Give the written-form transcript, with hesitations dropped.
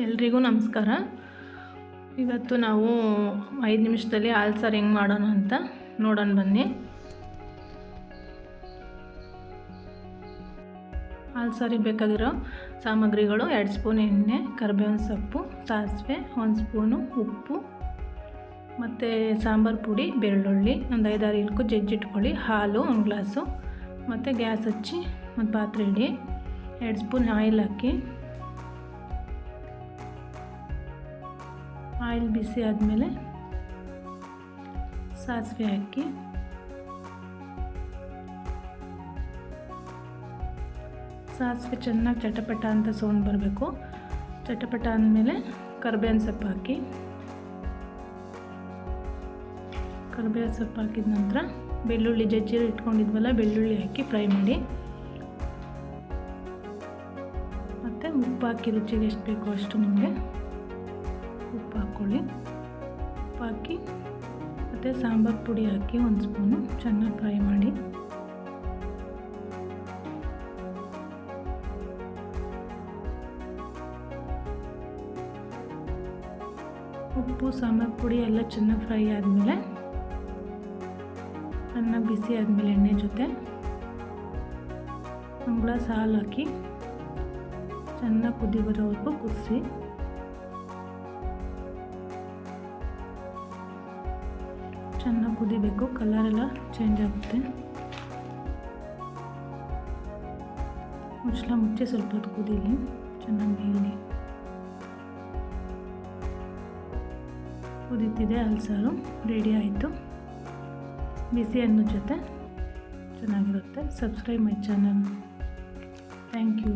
ಎಲ್ರಿಗೂ ನಮಸ್ಕಾರ. ಇವತ್ತು ನಾವು 5 ನಿಮಿಷದಲ್ಲಿ ಹಾಲು ಸಾರು ಹೆಂಗೆ ಮಾಡೋಣ ಅಂತ ನೋಡೋಣ ಬನ್ನಿ. ಹಾಲು ಸಾರಿಗೆ ಬೇಕಾಗಿರೋ ಸಾಮಗ್ರಿಗಳು: 2 ಸ್ಪೂನ್ ಎಣ್ಣೆ, ಕರಿಬೇವಿನ ಸೊಪ್ಪು, ಸಾಸಿವೆ, 1 ಸ್ಪೂನು ಉಪ್ಪು ಮತ್ತು ಸಾಂಬಾರು ಪುಡಿ, ಬೆಳ್ಳುಳ್ಳಿ, ಒಂದು 5-6 ಇಲ್ಕು ಜಜ್ಜಿಟ್ಕೊಳ್ಳಿ, ಹಾಲು 1 ಗ್ಲಾಸು ಮತ್ತು ಗ್ಯಾಸ್ ಹಚ್ಚಿ ಒಂದು ಪಾತ್ರೆ ಇಡಿ. 2 ಸ್ಪೂನ್ ಆಯಿಲ್ ಹಾಕಿ, ಆಯಿಲ್ ಬಿಸಿ ಆದಮೇಲೆ ಸಾಸಿವೆ ಹಾಕಿ, ಸಾಸಿವೆ ಚೆನ್ನಾಗಿ ಚಟಪಟ ಅಂತ ಸೌಂಡ್ ಬರಬೇಕು. ಚಟಪಟ ಅಂದಮೇಲೆ ಕರಿಬೇವಿನ ಸೊಪ್ಪು ಹಾಕಿ, ಕರಿಬೇವಿನ ಸೊಪ್ಪು ಹಾಕಿದ ನಂತರ ಬೆಳ್ಳುಳ್ಳಿ ಜಜ್ಜಿ ಇಟ್ಕೊಂಡಿದ್ವಲ್ಲ, ಬೆಳ್ಳುಳ್ಳಿ ಹಾಕಿ ಫ್ರೈ ಮಾಡಿ. ಮತ್ತು ಉಪ್ಪು ಹಾಕಿ, ರುಚಿಗೆ ಎಷ್ಟು ಬೇಕೋ ಅಷ್ಟು ನಿಮಗೆ ಉಪ್ಪು ಹಾಕ್ಕೊಳ್ಳಿ. ಉಪ್ಪು ಹಾಕಿ ಮತ್ತು ಸಾಂಬಾರು ಪುಡಿ ಹಾಕಿ 1 ಸ್ಪೂನು ಚೆನ್ನಾಗಿ ಫ್ರೈ ಮಾಡಿ. ಉಪ್ಪು ಸಾಂಬಾರು ಪುಡಿ ಎಲ್ಲ ಚೆನ್ನಾಗಿ ಫ್ರೈ ಆದಮೇಲೆ, ಚೆನ್ನಾಗಿ ಬಿಸಿ ಆದಮೇಲೆ ಎಣ್ಣೆ ಜೊತೆ 1 ಗ್ಲಾಸ್ ಹಾಲು ಹಾಕಿ ಚೆನ್ನಾಗಿ ಕುದಿ ಬರೋವರೆಗೂ ಕುದಿಸಿ. ಚೆನ್ನಾಗಿ ಕುದಿಬೇಕು, ಕಲರೆಲ್ಲ ಚೇಂಜ್ ಆಗುತ್ತೆ. ಮುಚ್ಚಳ ಮುಚ್ಚಿ ಸ್ವಲ್ಪ ಹೊತ್ತು ಕುದೀಲಿ, ಚೆನ್ನಾಗಿ ಬೇಯಲಿ. ಕುದೀತಿದೆ, ಹಾಲು ಸಾರು ರೆಡಿ ಆಯಿತು. ಬಿಸಿ ಅನ್ನ ಜೊತೆ ಚೆನ್ನಾಗಿರುತ್ತೆ. Subscribe my channel. Thank you.